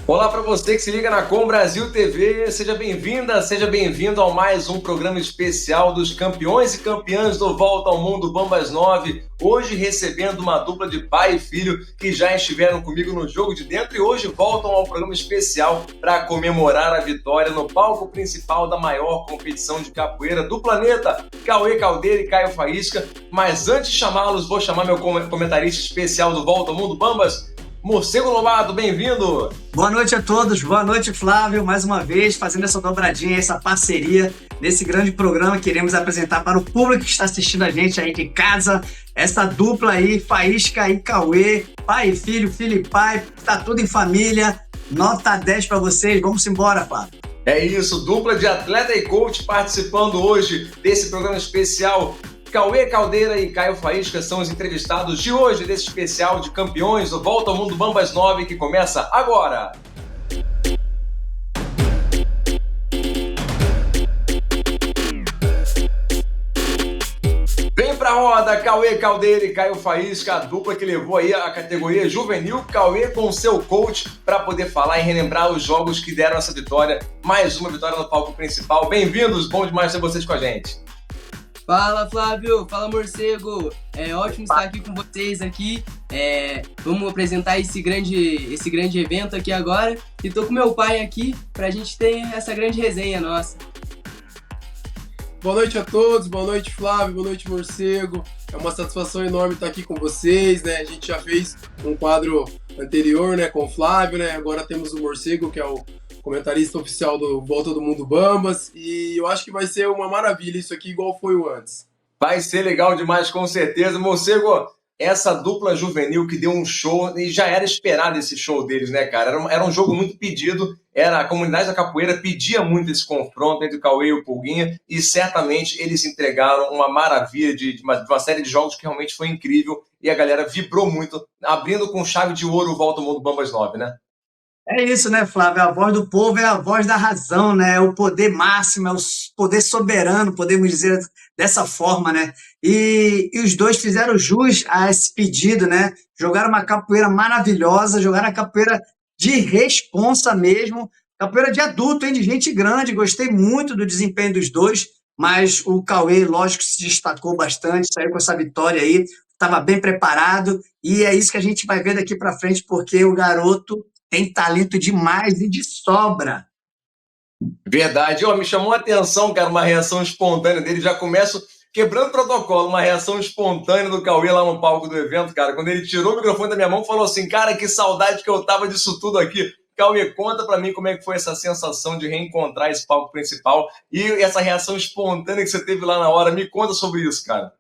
Olá para você que se liga na Com Brasil TV, seja bem-vinda, seja bem-vindo a mais um programa especial dos campeões e campeãs do Volta ao Mundo Bambas 9. Hoje recebendo uma dupla de pai e filho que já estiveram comigo no Jogo de Dentro e hoje voltam ao programa especial para comemorar a vitória no palco principal da maior competição de capoeira do planeta, Cauê Caldeira e Caio Faísca. Mas antes de chamá-los, vou chamar meu comentarista especial do Volta ao Mundo Bambas, Morcego Lobato, bem-vindo! Boa noite a todos, boa noite, Flávio, mais uma vez fazendo essa dobradinha, essa parceria nesse grande programa que iremos apresentar para o público que está assistindo a gente aí de casa, essa dupla aí, Faísca e Cauê, pai e filho, filho e pai, tá tudo em família, nota 10 para vocês, vamos embora, Flávio. É isso, dupla de atleta e coach participando hoje desse programa especial. Cauê Caldeira e Caio Faísca são os entrevistados de hoje desse especial de campeões do Volta ao Mundo Bambas 9 que começa agora. Vem pra roda, Cauê Caldeira e Caio Faísca, a dupla que levou aí a categoria juvenil, Cauê com seu coach para poder falar e relembrar os jogos que deram essa vitória, mais uma vitória no palco principal. Bem-vindos, bom demais ter vocês com a gente. Fala, Flávio, fala, Morcego, é ótimo estar aqui com vocês aqui, vamos apresentar esse grande evento aqui agora e tô com meu pai aqui pra gente ter essa grande resenha nossa. Boa noite a todos, boa noite, Flávio, boa noite, Morcego. É uma satisfação enorme estar aqui com vocês, né? A gente já fez um quadro anterior, né, com o Flávio, né? Agora temos o Morcego, que é o comentarista oficial do Volta do Mundo Bambas, e eu acho que vai ser uma maravilha isso aqui, igual foi o antes. Vai ser legal demais, com certeza. Morcego, essa dupla juvenil que deu um show, e já era esperado esse show deles, né, cara? Era um jogo muito pedido, a comunidade da capoeira pedia muito esse confronto entre o Cauê e o Pulguinha, e certamente eles entregaram uma maravilha de uma série de jogos que realmente foi incrível, e a galera vibrou muito, abrindo com chave de ouro o Volta ao Mundo Bambas 9, né? É isso, né, Flávio? A voz do povo é a voz da razão, né? É o poder máximo, é o poder soberano, podemos dizer dessa forma, né? E os dois fizeram jus a esse pedido, né? Jogaram uma capoeira maravilhosa, jogaram a capoeira de responsa mesmo, capoeira de adulto, hein? De gente grande. Gostei muito do desempenho dos dois, mas o Cauê, lógico, se destacou bastante, saiu com essa vitória aí, estava bem preparado, e é isso que a gente vai ver daqui para frente, porque o garoto tem talento demais e de sobra. Verdade. Me chamou a atenção, cara, uma reação espontânea dele. Já começo quebrando protocolo, uma reação espontânea do Cauê lá no palco do evento, cara. Quando ele tirou o microfone da minha mão, falou assim, cara, que saudade que eu tava disso tudo aqui. Cauê, conta pra mim como é que foi essa sensação de reencontrar esse palco principal e essa reação espontânea que você teve lá na hora. Me conta sobre isso, cara.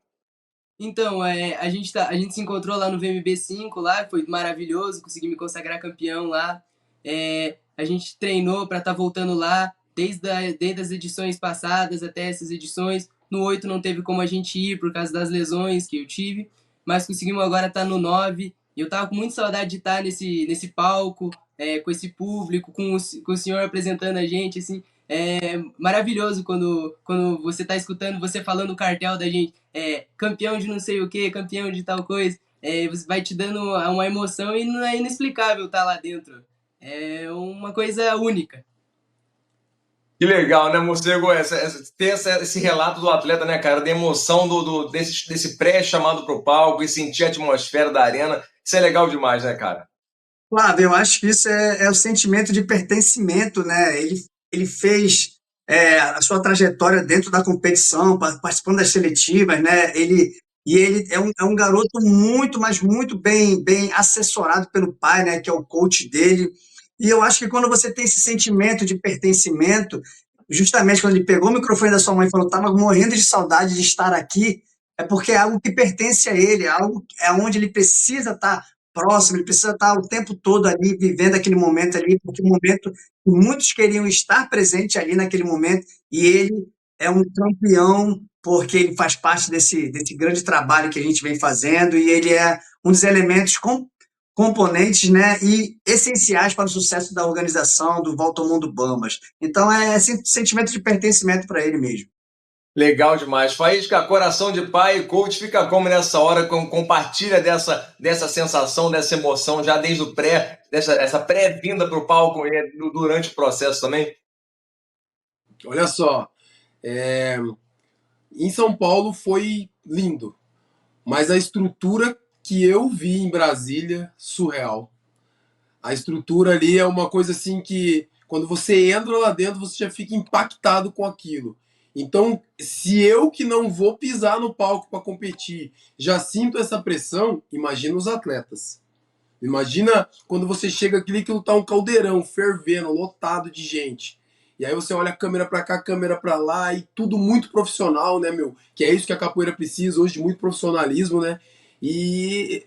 Então, a gente se encontrou lá no VMB5, lá, foi maravilhoso, consegui me consagrar campeão lá. A gente treinou para estar voltando lá, desde as edições passadas até essas edições. No 8 não teve como a gente ir por causa das lesões que eu tive, mas conseguimos agora estar no 9. E eu tava com muita saudade de estar nesse palco, com esse público, com o senhor apresentando a gente, assim. É maravilhoso quando você tá escutando, você falando o cartel da gente, campeão de não sei o que, campeão de tal coisa, você vai te dando uma emoção e não é inexplicável estar lá dentro. É uma coisa única. Que legal, né, Morcego? Ter esse relato do atleta, né, cara, da emoção desse pré-chamado pro palco e sentir a atmosfera da arena. Isso é legal demais, né, cara? Flávio, eu acho que isso é o sentimento de pertencimento, né? Ele fez a sua trajetória dentro da competição, participando das seletivas, né? Ele é um garoto muito, mas muito bem assessorado pelo pai, né? Que é o coach dele. E eu acho que quando você tem esse sentimento de pertencimento, justamente quando ele pegou o microfone da sua mãe e falou, estava morrendo de saudade de estar aqui, é porque é algo que pertence a ele, é algo onde ele precisa estar próximo, ele precisa estar o tempo todo ali, vivendo aquele momento ali, porque o momento que muitos queriam estar presente ali naquele momento, e ele é um campeão, porque ele faz parte desse grande trabalho que a gente vem fazendo, e ele é um dos elementos componentes, né, e essenciais para o sucesso da organização do Volta ao Mundo Bambas. Então, é esse sentimento de pertencimento para ele mesmo. Legal demais. Faísca, coração de pai, coach, fica como nessa hora, compartilha dessa sensação, dessa emoção, já desde o essa pré-vinda para o palco e durante o processo também? Olha só, em São Paulo foi lindo, mas a estrutura que eu vi em Brasília, surreal. A estrutura ali é uma coisa assim que, quando você entra lá dentro, você já fica impactado com aquilo. Então, se eu que não vou pisar no palco para competir, já sinto essa pressão, imagina os atletas. Imagina quando você chega aqui que tá um caldeirão fervendo, lotado de gente. E aí você olha a câmera para cá, a câmera para lá, e tudo muito profissional, né, meu? Que é isso que a capoeira precisa hoje, de muito profissionalismo, né? E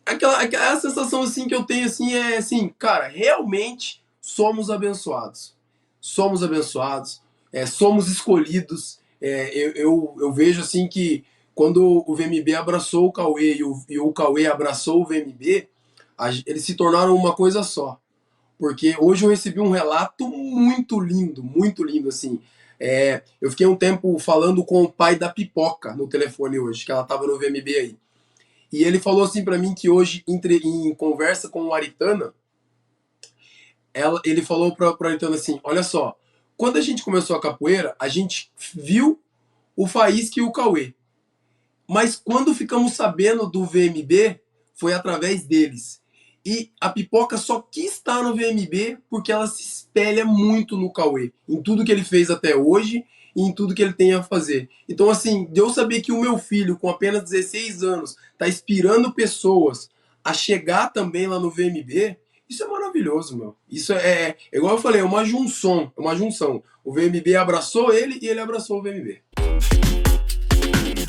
aquela sensação assim que eu tenho assim é assim, cara, realmente somos abençoados. Somos abençoados, somos escolhidos. Eu vejo assim que quando o VMB abraçou o Cauê e o Cauê abraçou o VMB, eles se tornaram uma coisa só. Porque hoje eu recebi um relato muito lindo, assim. Eu fiquei um tempo falando com o pai da Pipoca no telefone hoje, que ela tava no VMB aí. E ele falou assim para mim que hoje, em conversa com o Aritana, ele falou para o Aritana assim, olha só, quando a gente começou a capoeira, a gente viu o Faísca e o Cauê. Mas quando ficamos sabendo do VMB, foi através deles. E a Pipoca só quis estar no VMB porque ela se espelha muito no Cauê, em tudo que ele fez até hoje e em tudo que ele tem a fazer. Então, assim, de eu saber que o meu filho, com apenas 16 anos, está inspirando pessoas a chegar também lá no VMB, isso é maravilhoso, meu. Isso igual eu falei, é uma junção, O VMB abraçou ele e ele abraçou o VMB.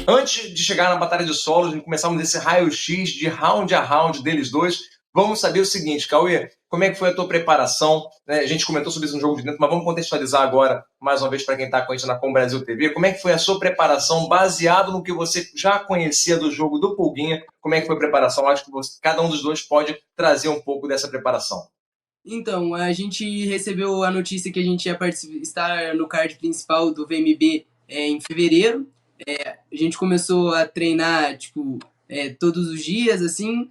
Antes de chegar na batalha de solos, começarmos esse raio-x de round a round deles dois, vamos saber o seguinte, Cauê, como é que foi a tua preparação? A gente comentou sobre isso no Jogo de Dentro, mas vamos contextualizar agora, mais uma vez, para quem está com a gente na Com Brasil TV. Como é que foi a sua preparação, baseado no que você já conhecia do jogo do Pulguinha? Como é que foi a preparação? Acho que cada um dos dois pode trazer um pouco dessa preparação. Então, a gente recebeu a notícia que a gente ia estar no card principal do VMB em fevereiro. A gente começou a treinar, todos os dias, assim,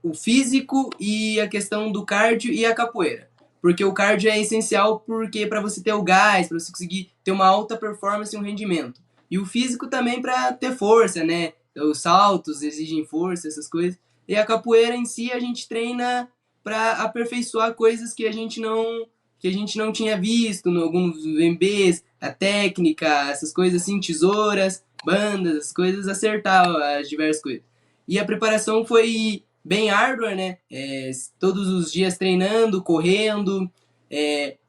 o físico e a questão do cardio e a capoeira. Porque o cardio é essencial para você ter o gás, para você conseguir ter uma alta performance e um rendimento. E o físico também para ter força, né? Os saltos exigem força, essas coisas. E a capoeira em si a gente treina para aperfeiçoar coisas que a gente não tinha visto em alguns VMBs, a técnica, essas coisas assim, tesouras, bandas, as coisas, acertar as diversas coisas. E a preparação foi bem árdua, né? Todos os dias treinando, correndo,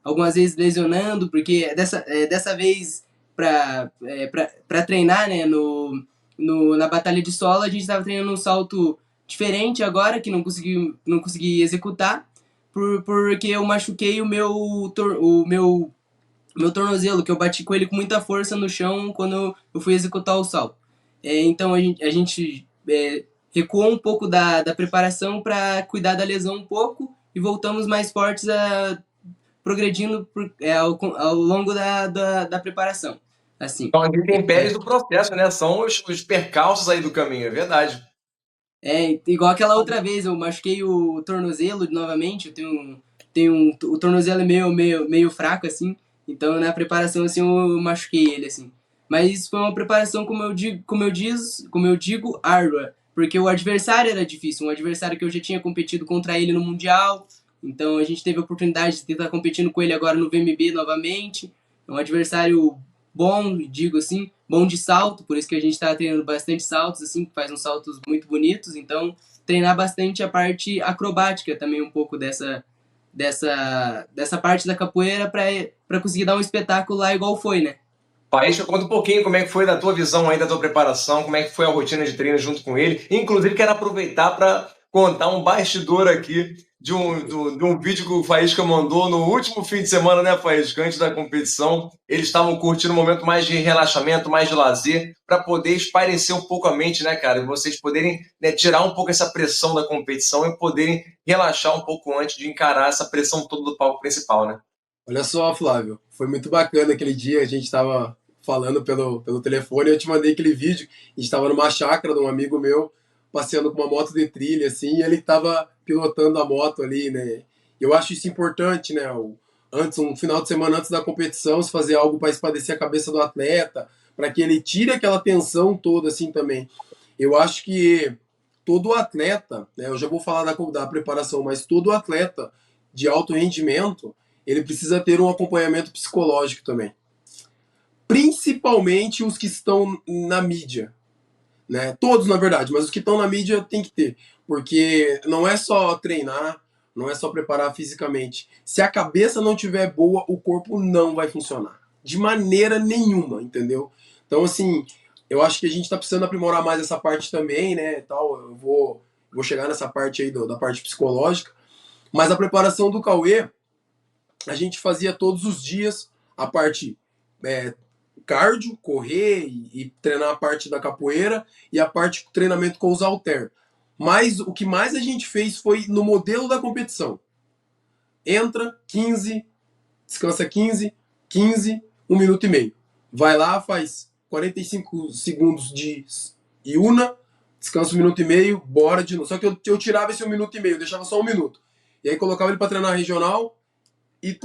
algumas vezes lesionando, porque dessa vez para treinar, né, na batalha de solo, a gente estava treinando um salto diferente agora, que não consegui executar, porque eu machuquei o meu tornozelo, que eu bati com ele com muita força no chão quando eu fui executar o salto. Então a gente recuou um pouco da preparação para cuidar da lesão um pouco e voltamos mais fortes, progredindo ao longo da preparação. Assim. Então a gente tem peles do processo, né? São os percalços aí do caminho, é verdade. Igual aquela outra vez, eu machuquei o tornozelo novamente, o tornozelo é meio fraco, assim, então na preparação, assim, eu machuquei ele, assim. Mas foi uma preparação, como eu digo, árdua, porque o adversário era difícil, um adversário que eu já tinha competido contra ele no Mundial, então a gente teve a oportunidade de estar competindo com ele agora no VMB novamente, é um adversário bom, digo assim, bom de salto, por isso que a gente está treinando bastante saltos, assim, faz uns saltos muito bonitos, então treinar bastante a parte acrobática também, um pouco dessa parte da capoeira para conseguir dar um espetáculo lá igual foi, né? Faísca, conta um pouquinho como é que foi da tua visão aí, da tua preparação, como é que foi a rotina de treino junto com ele. Inclusive, quero aproveitar para contar um bastidor aqui de um vídeo que o Faísca mandou no último fim de semana, né, Faísca? Antes da competição, eles estavam curtindo um momento mais de relaxamento, mais de lazer, para poder espairecer um pouco a mente, né, cara? E vocês poderem, né, tirar um pouco essa pressão da competição e poderem relaxar um pouco antes de encarar essa pressão toda do palco principal, né? Olha só, Flávio, foi muito bacana aquele dia, a gente estava falando pelo telefone, eu te mandei aquele vídeo, a gente tava numa chácara de um amigo meu, passeando com uma moto de trilha, assim, e ele tava pilotando a moto ali, né? Eu acho isso importante, né? Um final de semana antes da competição, se fazer algo para espadecer a cabeça do atleta, para que ele tire aquela tensão toda, assim, também. Eu acho que todo atleta, né, eu já vou falar da preparação, mas todo atleta de alto rendimento, ele precisa ter um acompanhamento psicológico também. Principalmente os que estão na mídia, né? Todos, na verdade, mas os que estão na mídia tem que ter, porque não é só treinar, não é só preparar fisicamente. Se a cabeça não tiver boa, o corpo não vai funcionar. De maneira nenhuma, entendeu? Então, assim, eu acho que a gente está precisando aprimorar mais essa parte também, né? Tal, eu vou chegar nessa parte aí da parte psicológica. Mas a preparação do Cauê, a gente fazia todos os dias a parte cardio, correr e treinar a parte da capoeira e a parte treinamento com os halter. Mas o que mais a gente fez foi no modelo da competição. Entra, 15, descansa 15, 15, 1 minuto e meio. Vai lá, faz 45 segundos de Iuna, descansa 1 minuto e meio, bora de novo. Só que eu tirava esse 1 minuto e meio, deixava só 1 minuto. E aí colocava ele para treinar regional e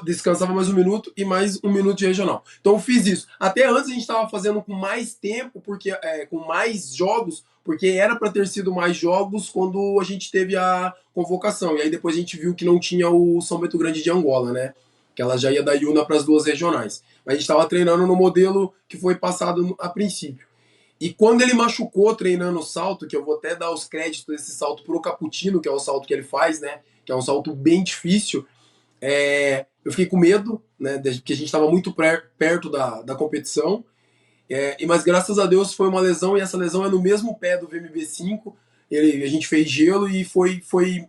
descansava mais 1 minuto e mais 1 minuto de regional. Então eu fiz isso. Até antes a gente estava fazendo com mais tempo, porque com mais jogos, porque era para ter sido mais jogos quando a gente teve a convocação. E aí depois a gente viu que não tinha o São Bento Grande de Angola, né? Que ela já ia da Iuna para as 2 regionais. Mas a gente estava treinando no modelo que foi passado a princípio. E quando ele machucou treinando o salto, que eu vou até dar os créditos desse salto pro Caputino, que é o salto que ele faz, né? Que é um salto bem difícil. Eu fiquei com medo, né? Porque a gente estava muito perto da competição. Mas graças a Deus foi uma lesão, e essa lesão é no mesmo pé do VMB5. A gente fez gelo e foi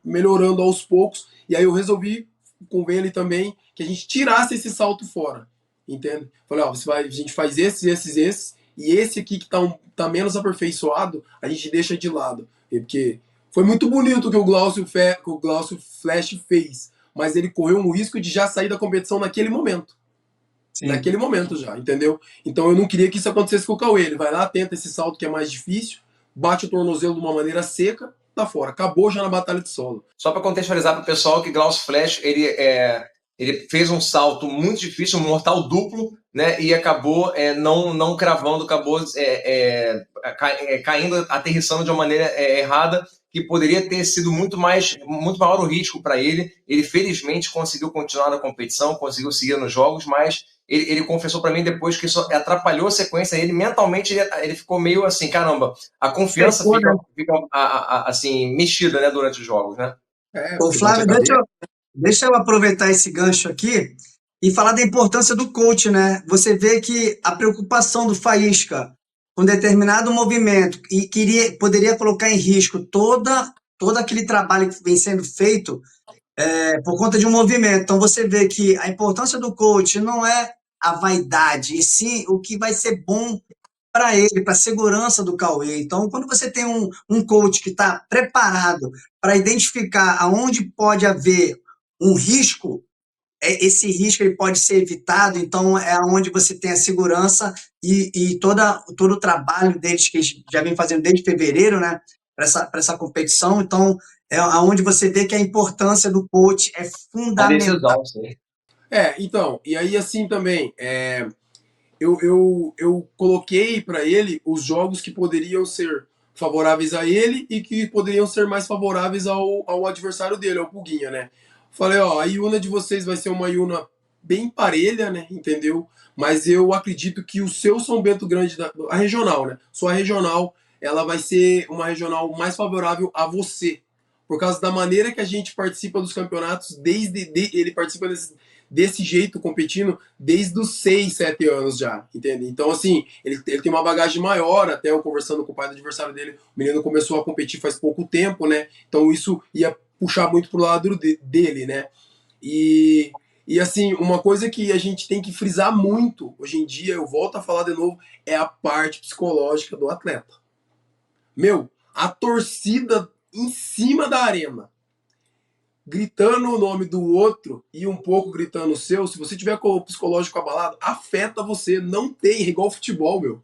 melhorando aos poucos. E aí eu resolvi com ele também que a gente tirasse esse salto fora. Entende? Falei, a gente faz esses, e esse aqui que tá menos aperfeiçoado, a gente deixa de lado. Porque foi muito bonito o que o Glaucio Flash fez, mas ele correu um risco de já sair da competição naquele momento. Sim. Naquele momento já, entendeu? Então eu não queria que isso acontecesse com o Cauê. Ele vai lá, tenta esse salto que é mais difícil, bate o tornozelo de uma maneira seca, tá fora. Acabou já na batalha de solo. Só para contextualizar para o pessoal que Glaucio Flash, ele fez um salto muito difícil, um mortal duplo, né? E acabou não cravando, acabou caindo, aterrissando de uma maneira errada, que poderia ter sido muito maior o risco para ele. Ele felizmente conseguiu continuar na competição, conseguiu seguir nos jogos, mas ele confessou para mim depois que isso atrapalhou a sequência. Ele mentalmente ele ficou meio assim, caramba, a confiança fica assim mexida, né, durante os jogos, né? Ô, Flávio, deixa eu aproveitar esse gancho aqui e falar da importância do coach, né? Você vê que a preocupação do Faísca com determinado movimento e poderia colocar em risco todo aquele trabalho que vem sendo feito por conta de um movimento. Então você vê que a importância do coach não é a vaidade, e sim o que vai ser bom para ele, para a segurança do Cauê. Então, quando você tem um coach que está preparado para identificar aonde pode haver um risco, esse risco ele pode ser evitado. Então, é onde você tem a segurança e todo o trabalho deles, que eles já vem fazendo desde fevereiro, né, para essa competição. Então, é onde você vê que a importância do coach é fundamental. Então, e aí assim também, eu coloquei para ele os jogos que poderiam ser favoráveis a ele e que poderiam ser mais favoráveis ao adversário dele, ao Puguinha, né? Falei, a Iuna de vocês vai ser uma Iuna bem parelha, né? Entendeu? Mas eu acredito que o seu São Bento Grande, a regional, né? Sua regional, ela vai ser uma regional mais favorável a você. Por causa da maneira que a gente participa dos campeonatos, ele participa desse jeito, competindo, desde os 6, 7 anos já, entende? Então, assim, ele tem uma bagagem maior. Até eu conversando com o pai do adversário dele, o menino começou a competir faz pouco tempo, né? Então isso ia puxar muito pro lado dele, né? E assim, uma coisa que a gente tem que frisar muito, hoje em dia, eu volto a falar de novo, é a parte psicológica do atleta. A torcida em cima da arena, gritando o nome do outro e um pouco gritando o seu, se você tiver com o psicológico abalado, afeta você. Não tem, é igual futebol, meu.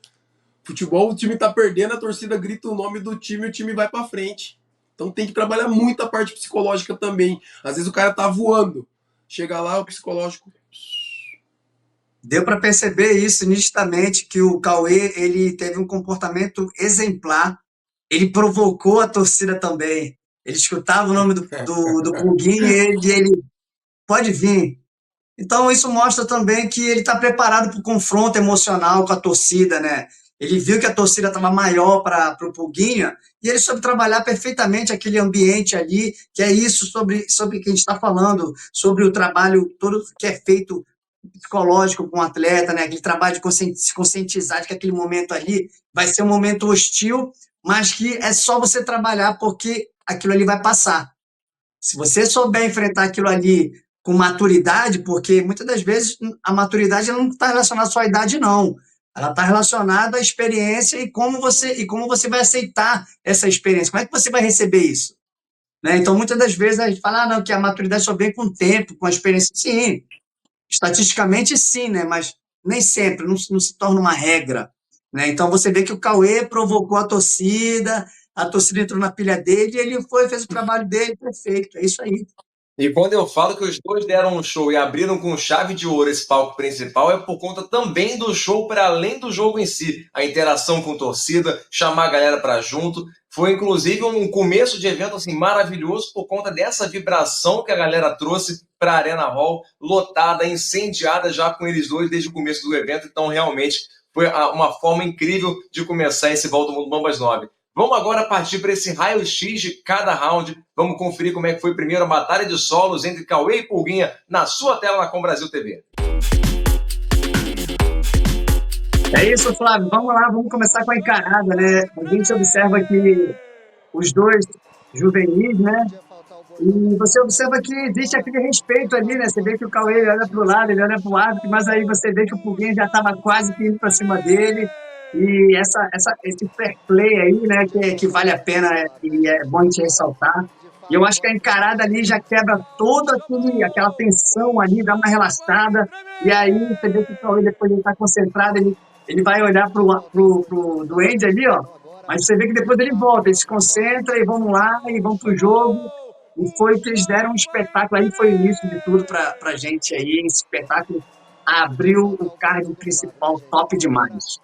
Futebol, o time tá perdendo, a torcida grita o nome do time e o time vai pra frente. Então tem que trabalhar muito a parte psicológica também. Às vezes o cara tá voando. Chega lá, o psicológico. Deu para perceber isso nitidamente, que o Cauê ele teve um comportamento exemplar, ele provocou a torcida também. Ele escutava o nome do Pulguinho e ele pode vir. Então, isso mostra também que ele está preparado para o confronto emocional com a torcida, né? Ele viu que a torcida estava maior para o Pulguinha e ele soube trabalhar perfeitamente aquele ambiente ali, que é isso sobre o que a gente está falando, sobre o trabalho todo que é feito psicológico com o atleta, né? Aquele trabalho de se conscientizar de que aquele momento ali vai ser um momento hostil, mas que é só você trabalhar porque aquilo ali vai passar. Se você souber enfrentar aquilo ali com maturidade, porque muitas das vezes a maturidade não está relacionada à sua idade, não. Ela está relacionada à experiência e como você vai aceitar essa experiência. Como é que você vai receber isso? Né? Então, muitas das vezes a gente fala, não, que a maturidade só vem com o tempo, com a experiência. Sim, estatisticamente sim, né? Mas nem sempre, não se torna uma regra. Né? Então, você vê que o Cauê provocou a torcida entrou na pilha dele e ele fez o trabalho dele perfeito. É isso aí. E quando eu falo que os dois deram um show e abriram com chave de ouro esse palco principal, é por conta também do show para além do jogo em si. A interação com a torcida, chamar a galera para junto. Foi inclusive um começo de evento assim, maravilhoso por conta dessa vibração que a galera trouxe para a Arena Hall, lotada, incendiada já com eles dois desde o começo do evento. Então, realmente, foi uma forma incrível de começar esse Volta ao Mundo Bambas 9. Vamos agora partir para esse raio-x de cada round. Vamos conferir como é que foi primeiro a batalha de solos entre Cauê e Pulguinha na sua tela na Com Brasil TV. É isso, Flávio. Vamos lá, vamos começar com a encarada, né? A gente observa que os dois juvenis, né? E você observa que existe aquele respeito ali, né? Você vê que o Cauê ele olha para o lado, ele olha para o árbitro, mas aí você vê que o Pulguinha já estava quase que indo para cima dele. E esse fair play aí, né? Que vale a pena e é bom a gente ressaltar. E eu acho que a encarada ali já quebra toda aquela tensão ali, dá uma relaxada. E aí você vê que o Cauê, depois ele está concentrado, ele vai olhar pro Duende ali, ó. Mas você vê que depois ele volta, ele se concentra e vamos lá, e vamos pro jogo. E foi que eles deram um espetáculo, aí foi o início de tudo pra gente aí, esse espetáculo abriu o card principal, top demais.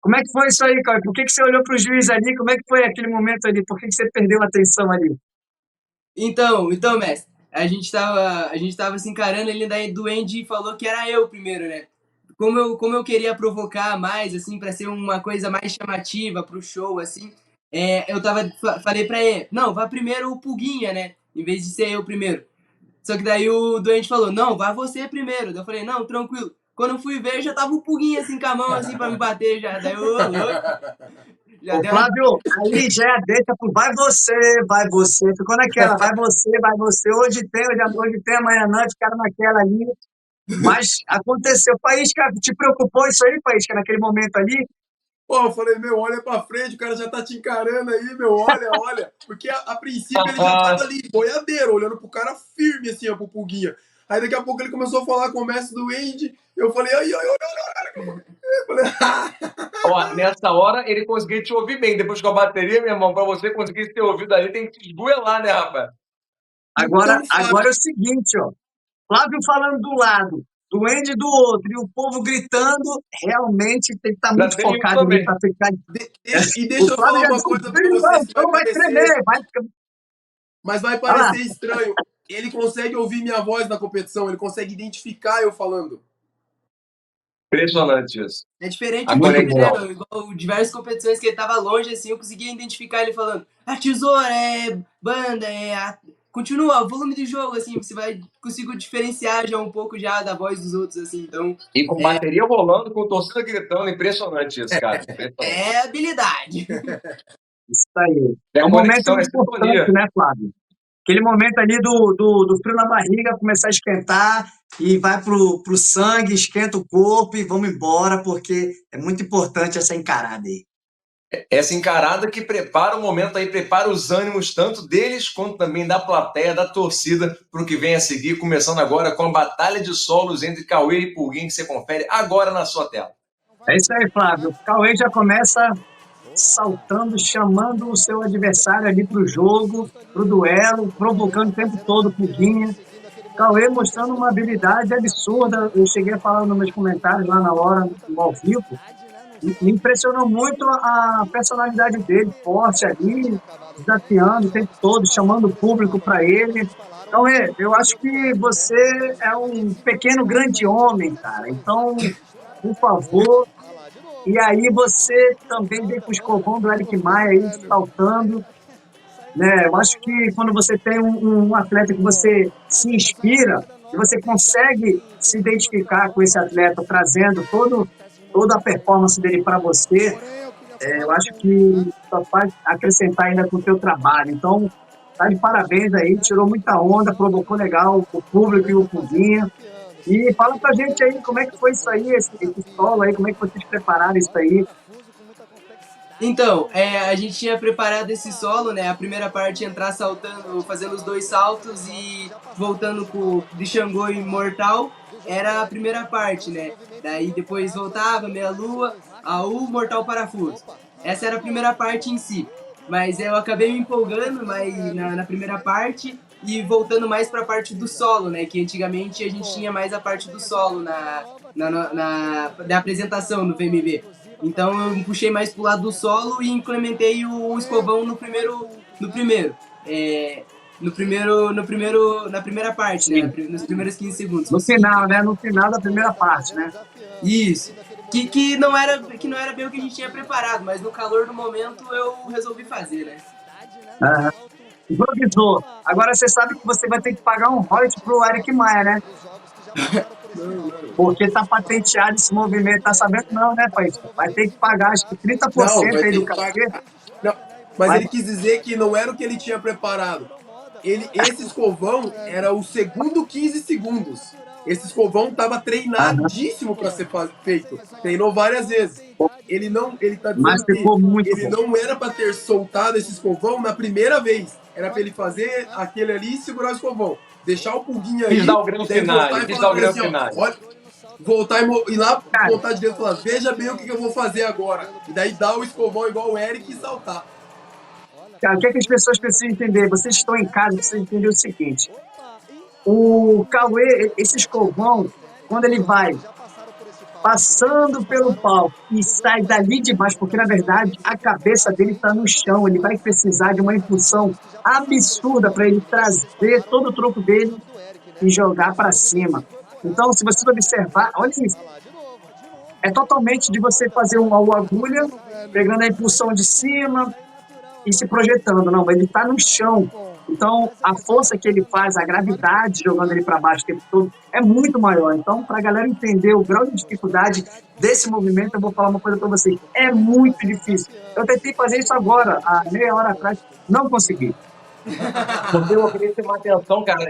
Como é que foi isso aí, Cauê? Por que você olhou pro juiz ali? Como é que foi aquele momento ali? Por que você perdeu a atenção ali? Então, mestre, a gente tava se encarando, ele daí Duende falou que era eu primeiro, né? Como eu queria provocar mais, assim, pra ser uma coisa mais chamativa pro show, assim, falei pra ele, não, vá primeiro o Pulguinha, né? Em vez de ser eu primeiro. Só que daí o Duende falou, não, vá você primeiro. Daí eu falei, não, tranquilo. Quando eu fui ver, já tava o Pulguinha assim com a mão, assim, pra me bater já. Daí eu, ô, louco, já Ô, deu uma... Flávio, aí já é a deixa pro vai você. Ficou naquela, vai você. Hoje tem, amanhã não, ficaram naquela ali. Mas aconteceu. Faísca, te preocupou isso aí, Faísca, naquele momento ali? Pô, eu falei, meu, olha pra frente, o cara já tá te encarando aí, meu, olha, olha. Porque a princípio ele já tava ali, boiadeiro, olhando pro cara firme, assim, ó, pro Pulguinha. Aí daqui a pouco ele começou a falar com o mestre do Andy, eu falei, ai, ai, olha. Eu falei, Ó, nessa hora ele conseguiu te ouvir bem. Depois com a bateria, meu irmão, para você conseguir ter ouvido ali, tem que te esgoelar, né, rapaz? Agora, então, Flávio, agora é o seguinte, ó. Flávio falando do lado, Duende do outro, e o povo gritando, realmente tem que estar Já muito tem isso focado ali também. para ficar. deixa O eu Flávio falar já uma disse, coisa pra vocês que vai vai parecer, tremer, vai. mas vai Olha lá. parecer estranho. Ele consegue ouvir minha voz na competição, ele consegue identificar eu falando. Impressionante isso. É diferente A o Muito dele, né, bom. conexão. meu? Igual diversas competições que ele tava longe, assim, eu conseguia identificar ele falando, tesoura, banda, continua, o volume do jogo, assim, você vai consigo diferenciar já um pouco já da voz dos outros, assim, então E com bateria rolando, com torcida gritando. Impressionante isso, cara. Impressionante. é habilidade. Isso aí. É É um momento conexão, é importante, sintonia. né, Flávio? Aquele momento ali do frio na barriga, começar a esquentar e vai pro sangue, esquenta o corpo e vamos embora, porque é muito importante essa encarada aí. Essa encarada que prepara o momento aí, prepara os ânimos tanto deles quanto também da plateia, da torcida, para o que vem a seguir, começando agora com a batalha de solos entre Cauê e Pulguinho, que você confere agora na sua tela. É isso aí, Flávio. O Cauê já começa saltando, chamando o seu adversário ali para o jogo, para o duelo, provocando o tempo todo o Pulguinha. Cauê mostrando uma habilidade absurda. Eu cheguei a falar nos meus comentários lá na hora, no ao vivo. Me impressionou muito a personalidade dele, forte ali, desafiando o tempo todo, chamando o público para ele. Então, eu acho que você é um pequeno grande homem, cara. Então, por favor. E aí você também vem com o escovão do Eric Maia aí, saltando. Né? Eu acho que quando você tem um atleta que você se inspira, e você consegue se identificar com esse atleta, trazendo toda a performance dele para você, eu acho que só faz acrescentar ainda com o teu trabalho. Então, tá de parabéns aí, tirou muita onda, provocou legal o público e o Puguinha. E fala pra gente aí como é que foi isso aí, esse solo aí, como é que vocês prepararam isso aí. Então, a gente tinha preparado esse solo, né? A primeira parte entrar saltando, fazendo os 2 saltos e voltando com de Xangô e Mortal. Era a primeira parte, né? Daí depois voltava, meia lua, AU, Mortal Parafuso. Essa era a primeira parte em si. Mas eu acabei me empolgando na primeira parte e voltando mais para a parte do solo, né? Que antigamente a gente tinha mais a parte do solo da apresentação no VMB. Então eu puxei mais pro lado do solo e implementei o escovão na primeira parte, né? Nos primeiros 15 segundos. No final, né? No final da primeira parte, né? Isso. Que não era bem o que a gente tinha preparado, mas no calor do momento eu resolvi fazer, né? Improvisou. Agora você sabe que você vai ter que pagar um royalty pro Eric Maia, né? Porque tá patenteado esse movimento, tá sabendo? Não, né, pai? Vai ter que pagar, acho que 30% aí do cachê. Mas ele quis dizer que não era o que ele tinha preparado. Esse escovão era o segundo 15 segundos. Esse escovão estava treinadíssimo para ser feito. Treinou várias vezes. Ele tá dizendo que ele não era para ter soltado esse escovão na primeira vez. Era para ele fazer aquele ali e segurar o escovão. Deixar o Pulguinha aí. Quis dar o grande final. Voltar e ir lá, voltar de dentro e falar: veja bem o que eu vou fazer agora. E daí dar o escovão igual o Eric e saltar. Cara, o que as pessoas precisam entender? Vocês estão em casa, precisam entender o seguinte. O Cauê, esse escovão, quando ele vai passando pelo palco e sai dali de baixo, porque na verdade a cabeça dele está no chão, ele vai precisar de uma impulsão absurda para ele trazer todo o tronco dele e jogar para cima. Então, se você observar, olha isso. É totalmente de você fazer uma agulha, pegando a impulsão de cima e se projetando. Não, ele está no chão. Então, a força que ele faz, a gravidade jogando ele para baixo o tempo todo, é muito maior. Então, para a galera entender o grau de dificuldade desse movimento, eu vou falar uma coisa para vocês. É muito difícil. Eu tentei fazer isso agora, há meia hora atrás, não consegui. Porque eu queria chamar a atenção, cara,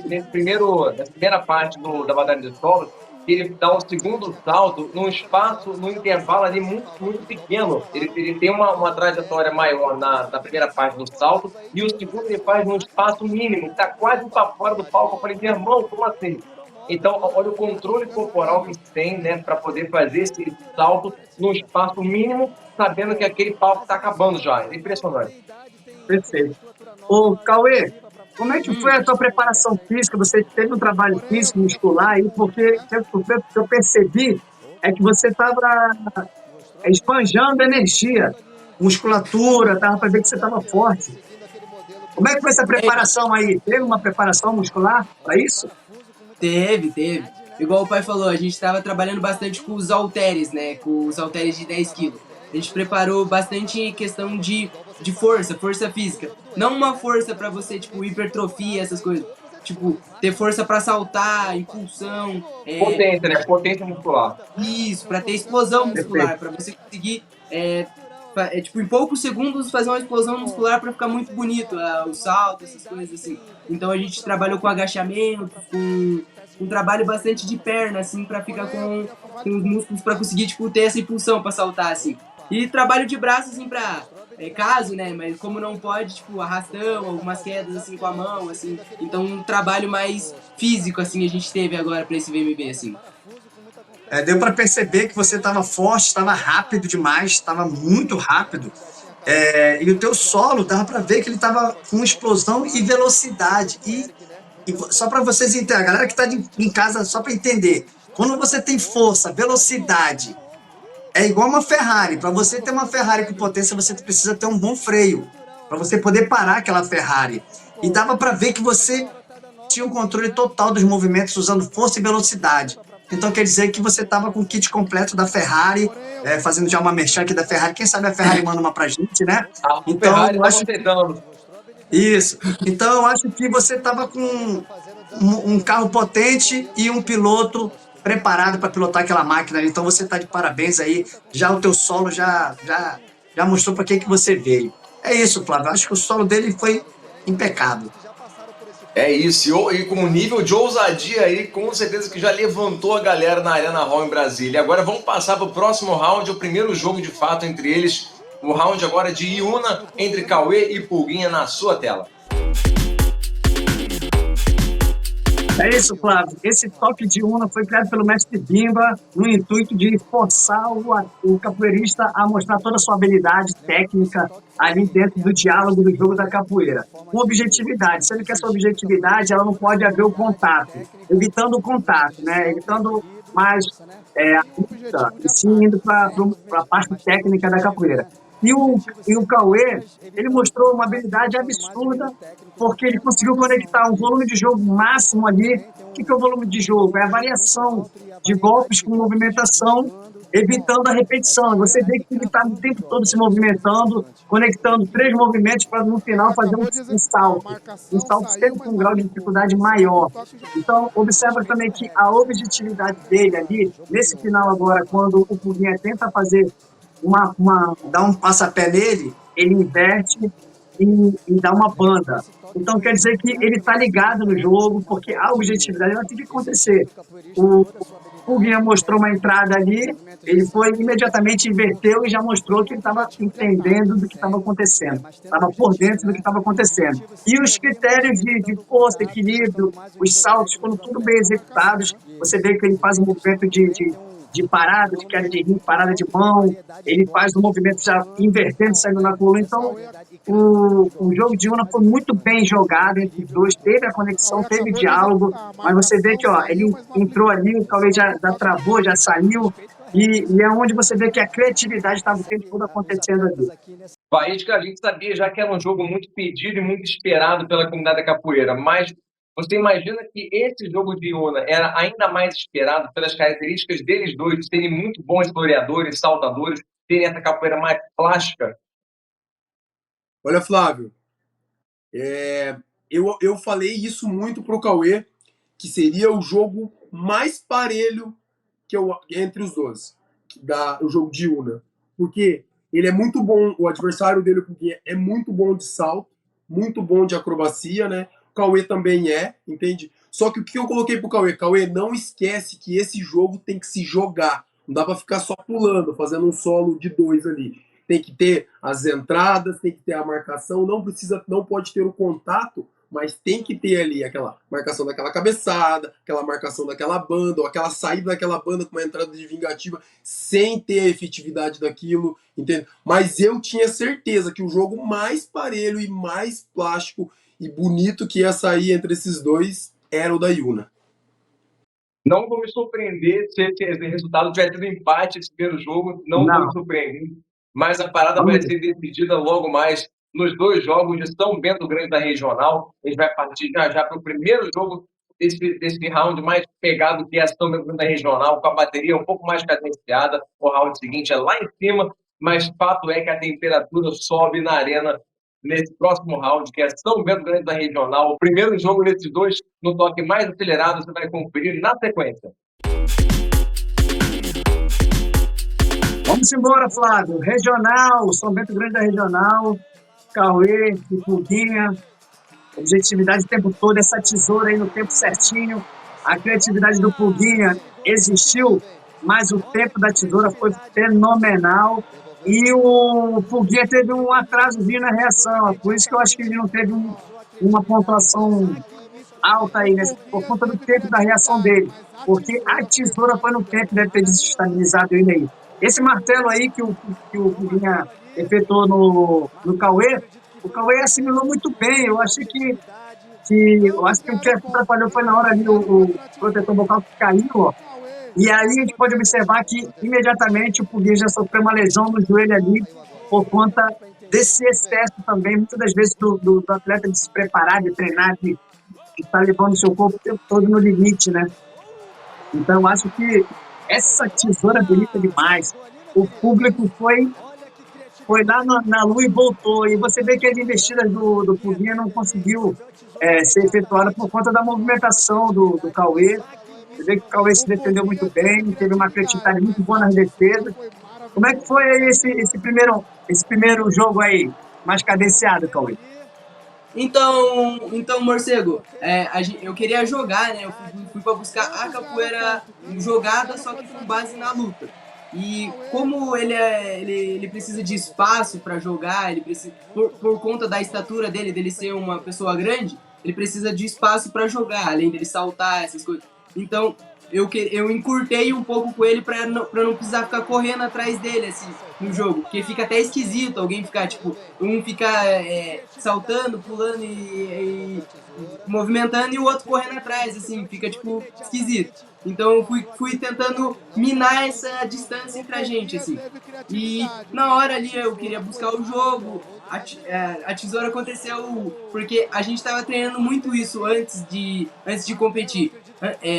nessa primeira parte da batalha de solos, ele dá um segundo salto num espaço, num intervalo ali muito, muito pequeno. Ele tem uma trajetória maior na primeira parte do salto, e o segundo ele faz num espaço mínimo, está quase para fora do palco. Eu falei, meu irmão, como assim? Então, olha o controle corporal que tem, né, para poder fazer esse salto num espaço mínimo, sabendo que aquele palco está acabando já. É impressionante. Perfeito. Ô, Cauê, como é que foi a tua preparação física? Você teve um trabalho físico, muscular aí? Porque o que eu percebi é que você estava esbanjando energia, musculatura, estava para ver que você estava forte. Como é que foi essa preparação aí? Teve uma preparação muscular para isso? Teve. Igual o pai falou, a gente estava trabalhando bastante com os halteres, né? Com os halteres de 10 quilos. A gente preparou bastante questão de força física. Não uma força pra você, tipo, hipertrofia, essas coisas. Tipo, ter força pra saltar, impulsão. Potência, né? Potência muscular. Isso, pra ter explosão muscular. Pra você conseguir, tipo, em poucos segundos fazer uma explosão muscular pra ficar muito bonito. O salto, essas coisas assim. Então a gente trabalhou com agachamento, com um trabalho bastante de perna, assim, pra ficar com os músculos pra conseguir, tipo, ter essa impulsão pra saltar, assim. E trabalho de braço, assim, pra caso, né? Mas como não pode, tipo, arrastão, algumas quedas, assim, com a mão, assim. Então, um trabalho mais físico, assim, a gente teve agora pra esse VMB, assim. Deu para perceber que você estava forte, estava rápido demais, estava muito rápido. E o teu solo, dava para ver que ele estava com explosão e velocidade. Só para vocês entenderem, a galera que está em casa, só para entender, quando você tem força, velocidade, é igual uma Ferrari. Para você ter uma Ferrari com potência, você precisa ter um bom freio, para você poder parar aquela Ferrari. E dava para ver que você tinha um controle total dos movimentos usando força e velocidade. Então quer dizer que você estava com o kit completo da Ferrari, fazendo já uma merchan aqui da Ferrari. Quem sabe a Ferrari manda uma pra gente, né? A Então, Ferrari eu estava acho aceitando. isso. Então eu acho que você estava com um carro potente e um piloto preparado para pilotar aquela máquina ali. Então você está de parabéns aí. Já o teu solo já mostrou para que você veio. É isso, Flávio. Eu acho que o solo dele foi impecável. É isso, e com um nível de ousadia aí, com certeza que já levantou a galera na Arena Hall em Brasília. Agora vamos passar para o próximo round, o primeiro jogo de fato entre eles. O round agora de Yuna entre Cauê e Pulguinha na sua tela. É isso, Flávio. Esse toque de Una foi criado pelo mestre Bimba no intuito de forçar o capoeirista a mostrar toda a sua habilidade técnica ali dentro do diálogo do jogo da capoeira. Com objetividade. Sendo que essa objetividade ela não pode haver o contato, evitando o contato, né? Evitando mais a luta, e sim indo para a parte técnica da capoeira. E o Cauê, ele mostrou uma habilidade absurda, porque ele conseguiu conectar um volume de jogo máximo ali. O que é o volume de jogo? É a variação de golpes com movimentação, evitando a repetição. Você vê que ele está o tempo todo se movimentando, conectando 3 movimentos para no final fazer um salto. Um salto sempre com um grau de dificuldade maior. Então, observa também que a objetividade dele ali, nesse final agora, quando o Puguinha tenta fazer dá um passapé nele, ele inverte e dá uma banda. Então quer dizer que ele está ligado no jogo, porque a objetividade ela tem que acontecer. O Puguinha mostrou uma entrada ali, ele foi imediatamente inverteu e já mostrou que ele estava entendendo do que estava acontecendo, estava por dentro do que estava acontecendo. E os critérios de força, equilíbrio, os saltos, foram tudo bem executados. Você vê que ele faz um movimento de parada, de queda de rim, parada de mão, ele faz um movimento já invertendo, saindo na coluna. Então, o jogo de Una foi muito bem jogado entre os dois, teve a conexão, teve diálogo, mas você vê que ele entrou ali, o Cauê já travou, já saiu, e é onde você vê que a criatividade estava o tempo todo acontecendo ali. Faísca, a gente sabia já que era um jogo muito pedido e muito esperado pela comunidade da capoeira, mas você imagina que esse jogo de Yuna era ainda mais esperado pelas características deles dois, de serem muito bons historiadores, saltadores, terem essa capoeira mais plástica? Olha, Flávio, eu falei isso muito pro Cauê, que seria o jogo mais parelho entre os dois, o jogo de Una. Porque ele é muito bom, o adversário dele é muito bom de salto, muito bom de acrobacia, né? O Cauê também entende? Só que o que eu coloquei pro Cauê? Cauê, não esquece que esse jogo tem que se jogar. Não dá pra ficar só pulando, fazendo um solo de 2 ali. Tem que ter as entradas, tem que ter a marcação, não pode ter o contato, mas tem que ter ali aquela marcação daquela cabeçada, aquela marcação daquela banda, ou aquela saída daquela banda com uma entrada de vingativa, sem ter a efetividade daquilo, entende? Mas eu tinha certeza que o jogo mais parelho e mais plástico e bonito que ia sair entre esses dois era o da Yuna. Não vou me surpreender se esse resultado tiver tido empate esse primeiro jogo, não vou me surpreender. Mas a parada vai ser decidida logo mais nos 2 jogos de São Bento Grande da Regional. A gente vai partir já para o primeiro jogo desse round mais pegado, que é a São Bento Grande da Regional, com a bateria um pouco mais cadenciada. O round seguinte é lá em cima, mas fato é que a temperatura sobe na arena nesse próximo round, que é São Bento Grande da Regional. O primeiro jogo desses dois, no toque mais acelerado, você vai conferir na sequência. Vamos embora, Flávio. Regional, São Bento Grande da Regional, Cauê, Puguinha, objetividade o tempo todo, essa tesoura aí no tempo certinho. A criatividade do Puguinha existiu, mas o tempo da tesoura foi fenomenal. e o Pulguinha teve um atrasozinho na reação, por isso que eu acho que ele não teve uma pontuação alta aí, por conta do tempo da reação dele, porque a tesoura foi no tempo, deve ter desestabilizado ele aí. Esse martelo aí que o Pulguinha efetuou no Cauê, o Cauê assimilou muito bem, eu acho que o que atrapalhou foi na hora ali o protetor vocal que caiu, ó. E aí a gente pode observar que imediatamente o Pugui já sofreu uma lesão no joelho ali por conta desse excesso também, muitas das vezes do atleta de se preparar, de treinar, de estar levando o seu corpo o tempo todo no limite, né? Então eu acho que essa tesoura bonita demais. O público foi lá na lua e voltou. E você vê que as investidas do Puguinha não conseguiu ser efetuada por conta da movimentação do Cauê. Você vê que o Cauê se defendeu muito bem, teve uma criatividade muito boa nas defesas. Como é que foi aí esse primeiro jogo aí, mais cadenciado, Cauê? Então, Morcego, eu queria jogar, né? Eu fui pra buscar a capoeira jogada, só que com base na luta. E como ele precisa de espaço para jogar, ele precisa, por conta da estatura dele ser uma pessoa grande, ele precisa de espaço para jogar, além dele saltar, essas coisas. Então, eu encurtei um pouco com ele pra não precisar ficar correndo atrás dele, assim, no jogo. Porque fica até esquisito alguém ficar, tipo, um ficar saltando, pulando e movimentando e o outro correndo atrás, assim, fica, tipo, esquisito. Então eu fui tentando minar essa distância entre a gente, assim. E na hora ali eu queria buscar o jogo, a tesoura aconteceu porque a gente estava treinando muito isso antes de competir.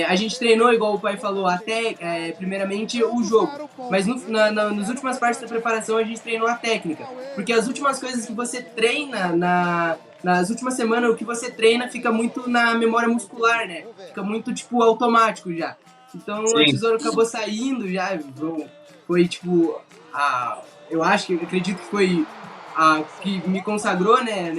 A gente treinou, igual o pai falou, até primeiramente o jogo. Mas nas últimas partes da preparação a gente treinou a técnica. Porque as últimas coisas que você treina nas últimas semanas, o que você treina fica muito na memória muscular, né? Fica muito, tipo, automático já. Então a Sim. tesoura acabou saindo já. Foi tipo. Eu acredito que foi a que me consagrou, né,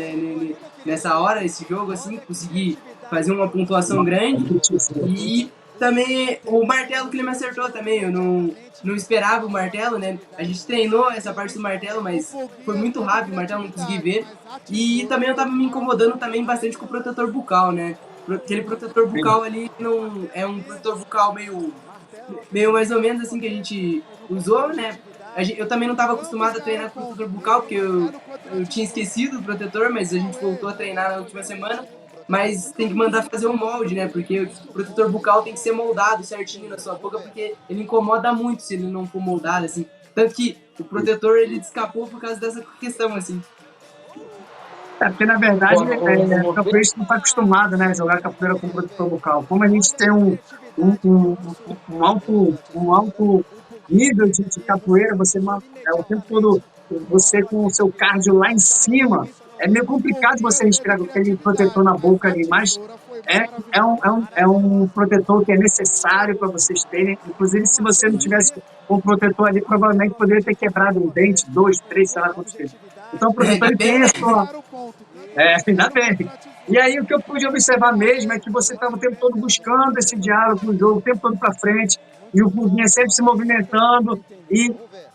nessa hora, esse jogo, assim, consegui fazer uma pontuação grande. E também o martelo que ele me acertou também, eu não esperava o martelo, né? A gente treinou essa parte do martelo, mas foi muito rápido, o martelo não consegui ver. E também eu tava me incomodando também bastante com o protetor bucal, né? Aquele protetor bucal ali não é um protetor bucal meio mais ou menos assim que a gente usou, né? Eu também não estava acostumado a treinar com protetor bucal, porque eu tinha esquecido o protetor, mas a gente voltou a treinar na última semana. Mas tem que mandar fazer um molde, né? Porque o protetor bucal tem que ser moldado certinho na sua boca, porque ele incomoda muito se ele não for moldado, assim. Tanto que o protetor, ele escapou por causa dessa questão, assim. Porque, na verdade, o capoeirista não está acostumado, né, a jogar capoeira com protetor bucal. Como a gente tem um alto nível de capoeira, o tempo todo você com o seu cardio lá em cima, é meio complicado você respirar com aquele protetor na boca ali, mas é um protetor que é necessário para vocês terem. Inclusive, se você não tivesse com o protetor ali, provavelmente poderia ter quebrado um dente, dois, três, sei lá quantos vezes. Então, o protetor ele tem a sua. Ainda bem. E aí, o que eu pude observar mesmo é que você estava o tempo todo buscando esse diálogo no jogo, o tempo todo para frente, e o Puguinha sempre se movimentando e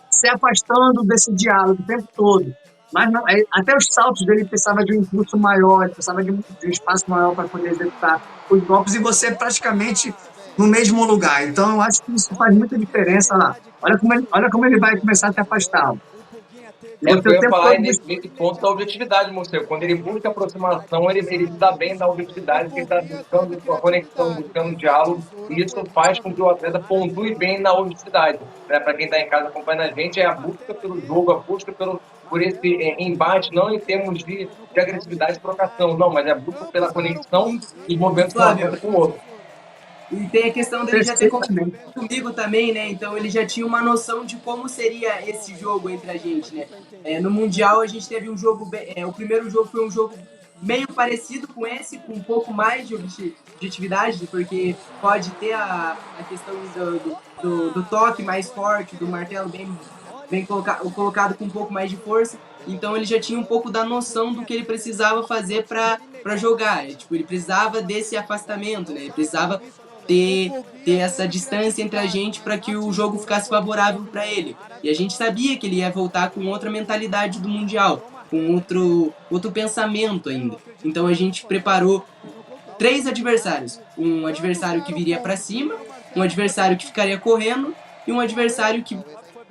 se afastando desse diálogo o tempo todo. Mas não, até os saltos dele precisava de um impulso maior, ele precisava de um espaço maior para poder executar os golpes, e você praticamente no mesmo lugar. Então, eu acho que isso faz muita diferença lá. Olha como ele vai começar a te afastar. Eu ia falar nesse ponto da objetividade, Moceiro. Quando ele busca aproximação, ele dá bem da objetividade, que ele está buscando a conexão, buscando o diálogo, e isso faz com que o atleta pontue bem na objetividade. Né? Para quem está em casa acompanhando a gente, é a busca pelo jogo, a busca por esse embate, não em termos de agressividade e trocação, não, mas é a busca pela conexão e movimentos com o outro. E tem a questão dele já ter competido comigo também, né? Então ele já tinha uma noção de como seria esse jogo entre a gente, né? No Mundial a gente teve um jogo... o primeiro jogo foi um jogo meio parecido com esse, com um pouco mais de objetividade, porque pode ter a questão do toque mais forte, do martelo bem colocado com um pouco mais de força. Então ele já tinha um pouco da noção do que ele precisava fazer para jogar. Tipo, ele precisava desse afastamento, né? Ele precisava ter essa distância entre a gente para que o jogo ficasse favorável para ele. E a gente sabia que ele ia voltar com outra mentalidade do Mundial, com outro pensamento ainda. Então a gente preparou 3 adversários. Um adversário que viria para cima, um adversário que ficaria correndo e um adversário que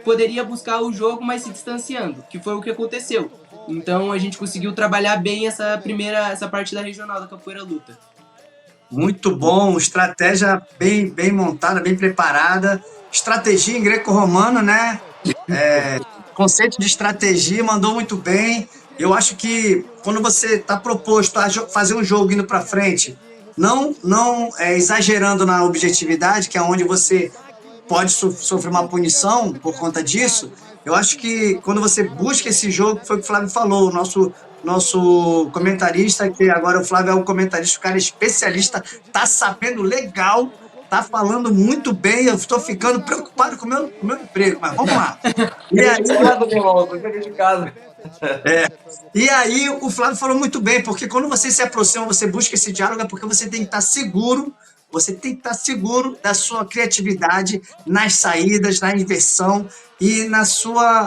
poderia buscar o jogo, mas se distanciando, que foi o que aconteceu. Então a gente conseguiu trabalhar bem essa parte da regional da capoeira luta. Muito bom, estratégia bem montada, bem preparada, estratégia em greco-romano, né? Conceito de estratégia, mandou muito bem. Eu acho que quando você está proposto a fazer um jogo indo para frente, não exagerando na objetividade, que é onde você pode sofrer uma punição por conta disso, eu acho que quando você busca esse jogo, foi o que o Flávio falou, o nosso comentarista, que agora o Flávio é o comentarista, o cara é especialista, tá sabendo legal, tá falando muito bem, eu estou ficando preocupado com o meu emprego, mas vamos lá. E aí o Flávio falou muito bem, porque quando você se aproxima, você busca esse diálogo, é porque você tem que estar seguro, da sua criatividade nas saídas, na inversão e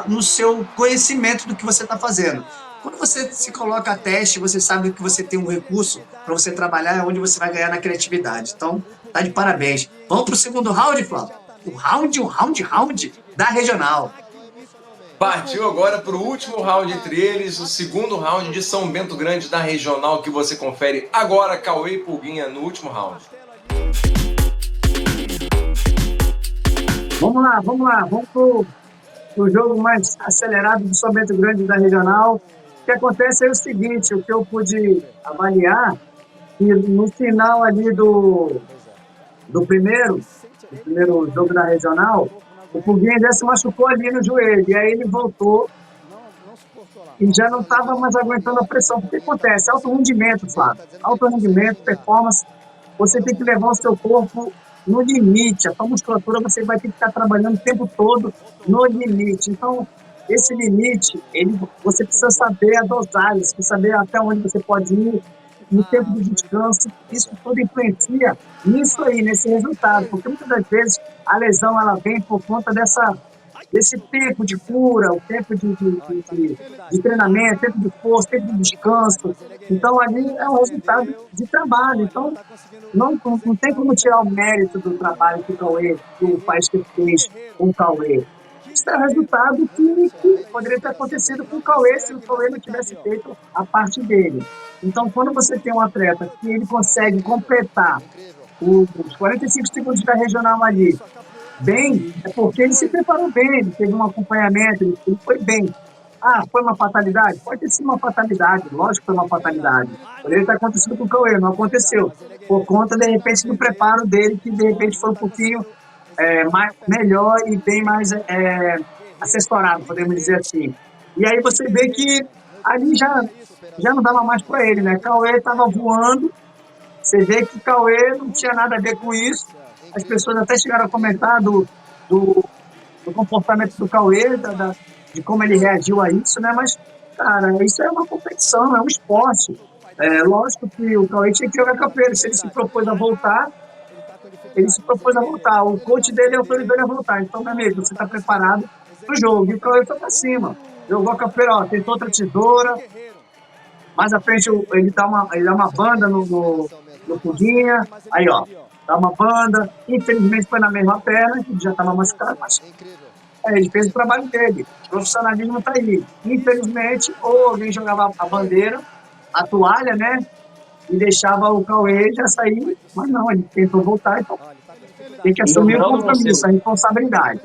no seu conhecimento do que você está fazendo. Quando você se coloca a teste, você sabe que você tem um recurso para você trabalhar, é onde você vai ganhar na criatividade. Então, tá de parabéns. Vamos para o segundo round, Flávio? O round da regional. Partiu agora para o último round entre eles, o segundo round de São Bento Grande da regional, que você confere agora, Cauê e Pulguinha, no último round. Vamos lá, vamos pro jogo mais acelerado do São Bento Grande da regional. O que acontece é o seguinte, o que eu pude avaliar, que no final ali do primeiro jogo da regional, o Pulguinha já se machucou ali no joelho, e aí ele voltou e já não estava mais aguentando a pressão. O que acontece? Alto rendimento, Flávio. Alto rendimento, performance, você tem que levar o seu corpo no limite. A sua musculatura você vai ter que estar trabalhando o tempo todo no limite. Então, esse limite, você precisa saber a dosagem, você precisa saber até onde você pode ir, no tempo de descanso. Isso tudo influencia nisso aí, nesse resultado, porque muitas das vezes a lesão ela vem por conta desse tempo de cura, o tempo de treinamento, tempo de força, tempo de descanso. Então, ali é um resultado de trabalho. Então, não tem como tirar o mérito do trabalho que o País que fez com o Cauê. Isso é um resultado que poderia ter acontecido com o Cauê se o Cauê não tivesse feito a parte dele. Então, quando você tem um atleta que ele consegue completar os 45 segundos da regional ali bem, é porque ele se preparou bem, ele teve um acompanhamento, ele foi bem. Ah, foi uma fatalidade? Pode ter sido uma fatalidade, lógico que foi uma fatalidade. Poderia ter acontecido com o Cauê, não aconteceu. Por conta, de repente, do preparo dele, que de repente foi um pouquinho melhor e bem mais assessorado, podemos dizer assim. E aí você vê que ali já não dava mais para ele, né? Cauê estava voando, você vê que Cauê não tinha nada a ver com isso. As pessoas até chegaram a comentar do comportamento do Cauê, de como ele reagiu a isso, né? Mas, cara, isso é uma competição, é um esporte. Lógico que o Cauê tinha que jogar capoeira. Se ele se propôs a voltar, o coach dele autorizou ele a voltar. Então, meu amigo, você está preparado para o jogo. E o Cauê foi para cima. Jogou a capoeira, ó, tentou outra tesoura. Mais à frente, ele dá uma banda no Pulguinha. Aí, ó, dá uma banda. Infelizmente, foi na mesma perna, que já estava machucado, mas ele fez o trabalho dele. O profissionalismo está aí. Infelizmente, ou alguém jogava a bandeira, a toalha, né? E deixava o Cauê já sair, mas não, ele tentou voltar, então tem que assumir o compromisso, a responsabilidade.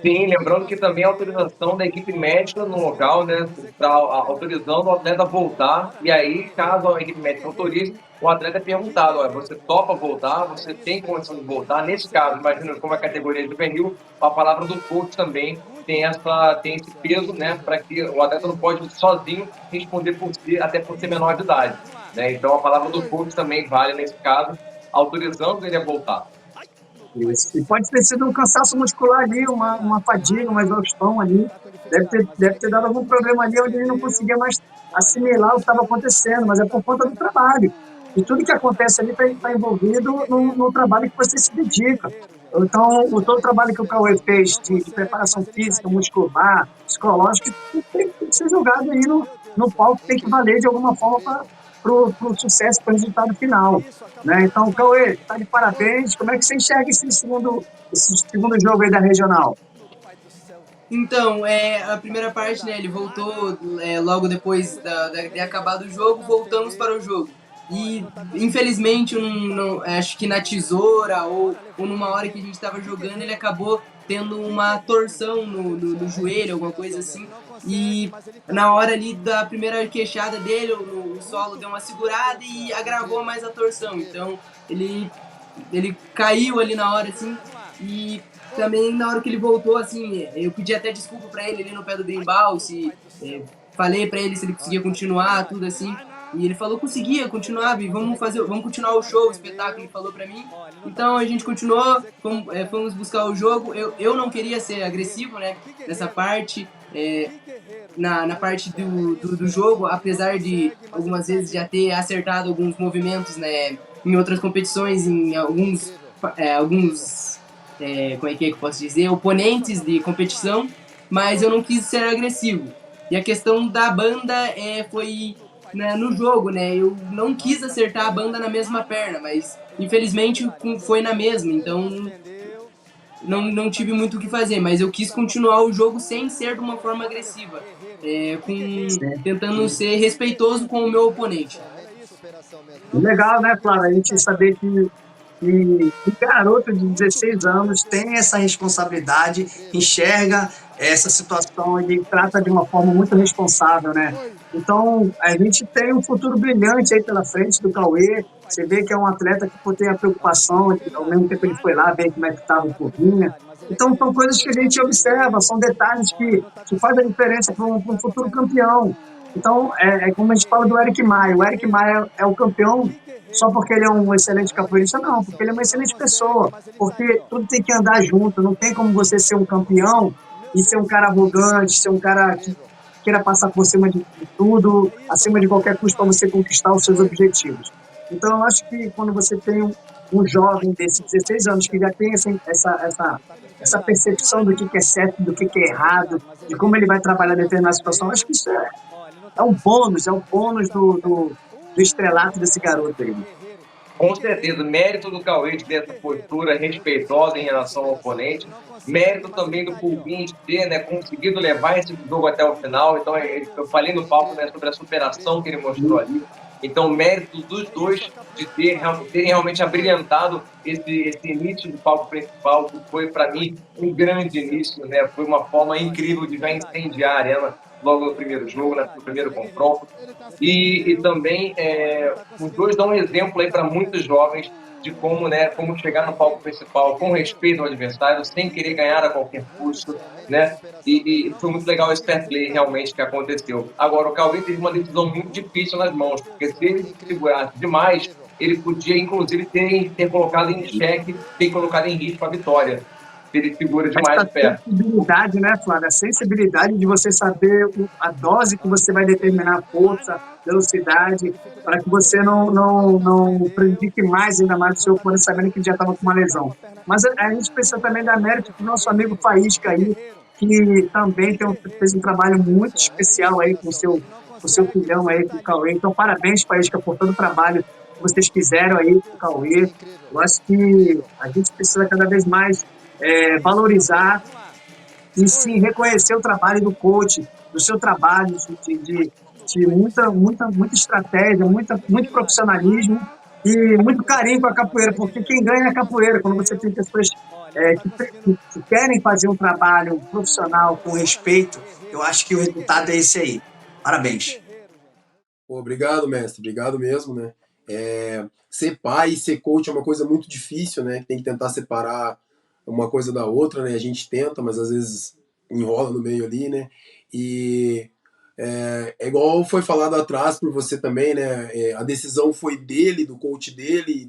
Sim, lembrando que também a autorização da equipe médica no local, né, autorizando o atleta a voltar, e aí, caso a equipe médica autorize, o atleta é perguntado, olha, você topa voltar, você tem condição de voltar? Nesse caso, imagina como a categoria juvenil, a palavra do coach também tem esse peso, né, para que o atleta não pode sozinho responder por si, até por ser menor de idade, né? Então a palavra do coach também vale nesse caso, autorizando ele a voltar. Isso. E pode ter sido um cansaço muscular ali, uma fadiga, uma exaustão ali. Deve ter dado algum problema ali onde ele não conseguia mais assimilar o que estava acontecendo, mas é por conta do trabalho. E tudo que acontece ali está envolvido no trabalho que você se dedica. Então, todo o trabalho que o Cauê fez de preparação física, muscular, psicológica, tem que ser jogado aí no palco, tem que valer de alguma forma para o sucesso, para o resultado final. Né? Então, Cauê, está de parabéns. Como é que você enxerga esse segundo jogo aí da Regional? Então, a primeira parte, né, ele voltou logo depois de acabar do jogo, voltamos para o jogo. E, infelizmente, acho que na tesoura ou numa hora que a gente estava jogando, ele acabou tendo uma torção no joelho, alguma coisa assim. E na hora ali da primeira queixada dele, o solo deu uma segurada e agravou mais a torção. Então, ele caiu ali na hora, assim, e também na hora que ele voltou, assim, eu pedi até desculpa pra ele ali no pé do Berimbau, se falei pra ele se ele conseguia continuar, tudo assim. E ele falou, conseguia, continuava, e vamos continuar o show, o espetáculo, ele falou pra mim. Então a gente continuou, fomos buscar o jogo. Eu não queria ser agressivo, né, nessa parte, na parte do jogo, apesar de algumas vezes já ter acertado alguns movimentos, né, em outras competições, em como é que eu posso dizer, oponentes de competição, mas eu não quis ser agressivo. E a questão da banda foi, né, no jogo, né? Eu não quis acertar a banda na mesma perna, mas infelizmente foi na mesma, então não tive muito o que fazer, mas eu quis continuar o jogo sem ser de uma forma agressiva, tentando ser respeitoso com o meu oponente. Legal, né, Flávio? A gente saber que o garoto de 16 anos tem essa responsabilidade, enxerga essa situação e trata de uma forma muito responsável, né? Então, a gente tem um futuro brilhante aí pela frente do Cauê. Você vê que é um atleta que tem a preocupação, ao mesmo tempo ele foi lá ver como é que estava o Corrinha. Então, são coisas que a gente observa, são detalhes que fazem a diferença para um futuro campeão. Então, como a gente fala do Eric Maia. O Eric Maia é o campeão só porque ele é um excelente capoeirista, não, porque ele é uma excelente pessoa, porque tudo tem que andar junto, não tem como você ser um campeão e ser um cara arrogante, ser um cara que queira passar por cima de tudo, acima de qualquer custo para você conquistar os seus objetivos. Então, eu acho que quando você tem um jovem desses 16 anos que já tem essa percepção do que é certo, do que é errado, de como ele vai trabalhar determinada situação, acho que isso é um bônus do estrelato desse garoto aí. Com certeza, mérito do Cauê de ter essa postura respeitosa em relação ao oponente, mérito também do Pulguinho de ter, né, conseguido levar esse jogo até o final. Então, eu falei no palco, né, sobre a superação que ele mostrou ali. Então, mérito dos dois de terem realmente abrilhantado esse início do palco principal, que foi, para mim, um grande início, né? Foi uma forma incrível de já incendiar a arena logo no primeiro jogo, né, no primeiro confronto. E também os dois dão um exemplo aí para muitos jovens de como, né, como chegar no palco principal com respeito ao adversário, sem querer ganhar a qualquer custo, né? E foi muito legal esse fair play realmente que aconteceu. Agora, o Cauê teve uma decisão muito difícil nas mãos, porque se ele se segurasse demais, ele podia, inclusive, ter colocado em xeque, ter colocado em risco a vitória. Se ele segura demais Essa o pé. sensibilidade, né, Flávia? A sensibilidade de você saber a dose que você vai determinar a força, velocidade, para que você não prejudique mais, ainda mais o seu oponente, sabendo que ele já estava com uma lesão. Mas a gente precisa também dar mérito para o nosso amigo Faísca aí, que também fez um trabalho muito especial aí com o seu filhão aí, com o Cauê. Então, parabéns, Faísca, por todo o trabalho que vocês fizeram aí com o Cauê. Eu acho que a gente precisa cada vez mais valorizar e sim reconhecer o trabalho do coach, do seu trabalho, de muita estratégia, muito profissionalismo e muito carinho com a capoeira, porque quem ganha é a capoeira. Quando você tem pessoas que querem fazer um trabalho profissional com respeito, eu acho que o resultado é esse aí. Parabéns. Pô, obrigado, mestre. Obrigado mesmo, né? Ser pai e ser coach é uma coisa muito difícil, né? Tem que tentar separar uma coisa da outra, né? A gente tenta, mas às vezes enrola no meio ali, né? E igual foi falado atrás por você também, né? A decisão foi dele, do coach dele,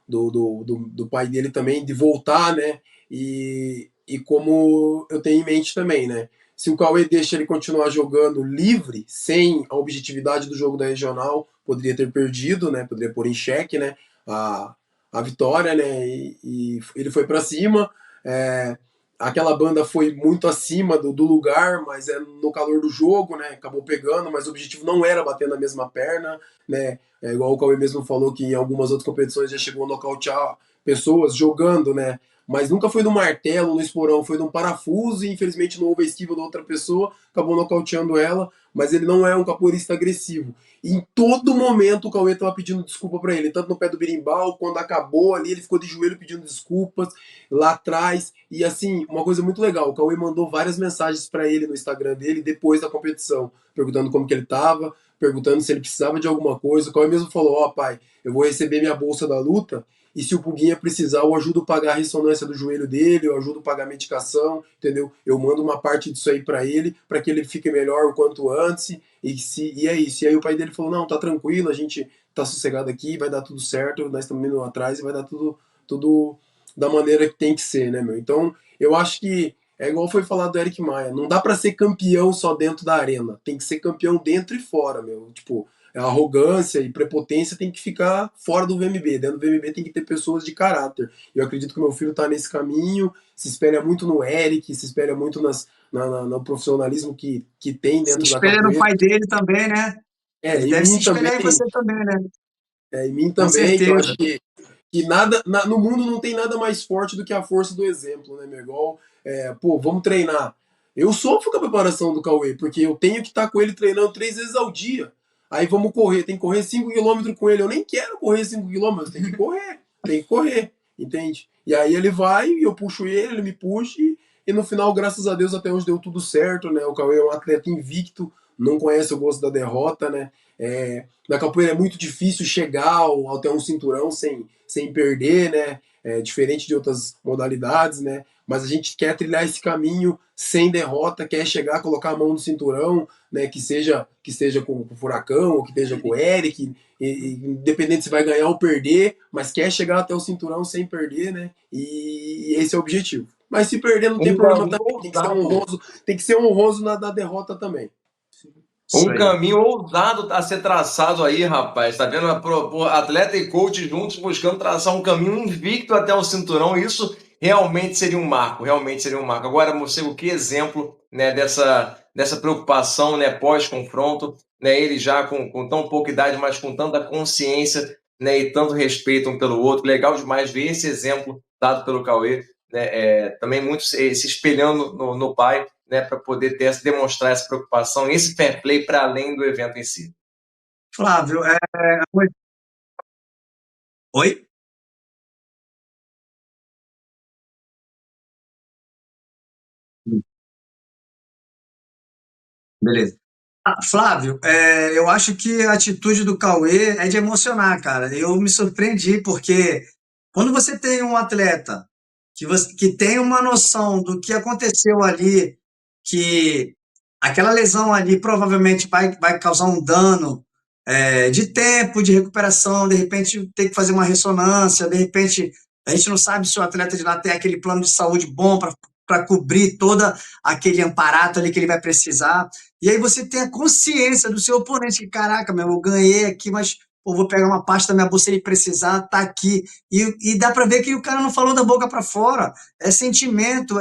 do pai dele também, de voltar, né? E como eu tenho em mente também, né? Se o Cauê deixa ele continuar jogando livre, sem a objetividade do jogo da regional, poderia ter perdido, né? Poderia pôr em xeque, né? A vitória, né? E ele foi para cima. É, aquela banda foi muito acima do lugar, mas é no calor do jogo, né? Acabou pegando, mas o objetivo não era bater na mesma perna, né? É igual o Cauê mesmo falou que em algumas outras competições já chegou a nocautear pessoas jogando, né? Mas nunca foi no martelo, no esporão, foi num parafuso e infelizmente não houve a esquiva da outra pessoa, acabou nocauteando ela, mas ele não é um capoeirista agressivo. E em todo momento o Cauê estava pedindo desculpa para ele, tanto no pé do berimbau, quando acabou ali, ele ficou de joelho pedindo desculpas lá atrás. E assim, uma coisa muito legal, o Cauê mandou várias mensagens para ele no Instagram dele depois da competição, perguntando como que ele estava, perguntando se ele precisava de alguma coisa. O Cauê mesmo falou: ó, pai, eu vou receber minha bolsa da luta e se o Puguinha precisar, eu ajudo a pagar a ressonância do joelho dele, eu ajudo a pagar a medicação, entendeu? Eu mando uma parte disso aí para ele, para que ele fique melhor o quanto antes, e é isso. E aí o pai dele falou: não, tá tranquilo, a gente tá sossegado aqui, vai dar tudo certo, nós estamos indo atrás e vai dar tudo da maneira que tem que ser, né, meu? Então, eu acho que é igual foi falado do Eric Maia, não dá para ser campeão só dentro da arena, tem que ser campeão dentro e fora, meu. Tipo, a arrogância e prepotência tem que ficar fora do VMB. Dentro do VMB tem que ter pessoas de caráter. Eu acredito que meu filho está nesse caminho, se espelha muito no Eric, se espelha muito no profissionalismo que tem Se dentro da espelha no capoeira. pai dele também, né? É, Ele em deve se mim também. espelhar em você também, né? Em mim Com também, que eu certeza. acho que nada no mundo não tem nada mais forte do que a força do exemplo, né, meu? Igual, pô, vamos treinar. Eu sofro com a preparação do Cauê, porque eu tenho que estar com ele treinando 3 vezes ao dia. Aí vamos correr, tem que correr 5 quilômetros com ele. Eu nem quero correr 5 quilômetros, tem que correr, entende? E aí ele vai, e eu puxo ele me puxa, e no final, graças a Deus, até hoje deu tudo certo, né? O Cauê é um atleta invicto, não conhece o gosto da derrota, né? Na capoeira é muito difícil chegar até um cinturão sem perder, né? Diferente de outras modalidades, né? Mas a gente quer trilhar esse caminho sem derrota, quer chegar, colocar a mão no cinturão, né? Que esteja com o Furacão, ou que esteja com o Eric, independente se vai ganhar ou perder, mas quer chegar até o cinturão sem perder, né? E esse é o objetivo. Mas se perder não tem Um problema caminho também, ousado. tem que ser honroso na derrota também. Isso Um aí. caminho ousado a ser traçado aí, rapaz. Tá vendo? Atleta e coach juntos buscando traçar um caminho invicto até o cinturão. Isso realmente seria um marco, realmente seria um marco. Agora, Morcego, que exemplo, né, dessa preocupação, né, pós-confronto, né, ele já com tão pouca idade, mas com tanta consciência, né, e tanto respeito um pelo outro. Legal demais ver esse exemplo dado pelo Cauê, né, também muito se espelhando no pai, né, para poder demonstrar essa preocupação, esse fair play para além do evento em si. Flávio, oi? Beleza. Flávio, eu acho que a atitude do Cauê é de emocionar, cara. Eu me surpreendi, porque quando você tem um atleta que tem uma noção do que aconteceu ali, que aquela lesão ali provavelmente vai causar um dano de tempo, de recuperação, de repente tem que fazer uma ressonância, de repente a gente não sabe se o atleta de lá tem aquele plano de saúde bom para cobrir todo aquele amparato ali que ele vai precisar. E aí você tem a consciência do seu oponente, que caraca, meu, eu ganhei aqui, mas pô, vou pegar uma parte da minha bolsa se ele precisar, tá aqui. E dá para ver que o cara não falou da boca para fora, é sentimento,